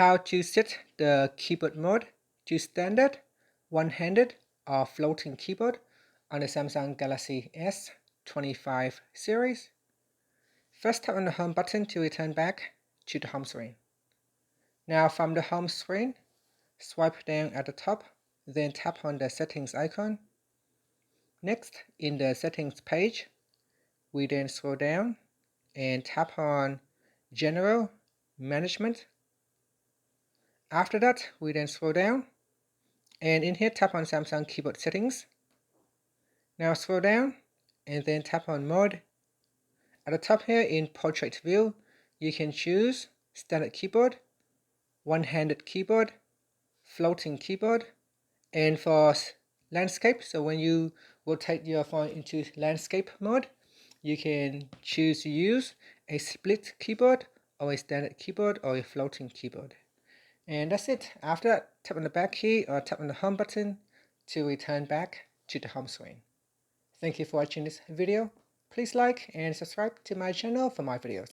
how to set the keyboard mode to standard, one-handed or floating keyboard on the Samsung Galaxy S25 series. First, tap on the home button to return back to the home screen. Now from the home screen, swipe down at the top, then tap on the settings icon. Next, in the settings page, we then scroll down and tap on General Management. After that, we then scroll down and in here tap on Samsung keyboard settings. Now scroll down and then tap on Mode. At the top here in Portrait View, you can choose Standard Keyboard, One-Handed Keyboard, Floating Keyboard, and for landscape, so when you rotate your phone into landscape mode, you can choose to use a split keyboard or a standard keyboard or a floating keyboard. And that's it. After that, tap on the back key or tap on the home button to return back to the home screen. Thank you for watching this video. Please like and subscribe to my channel for more videos.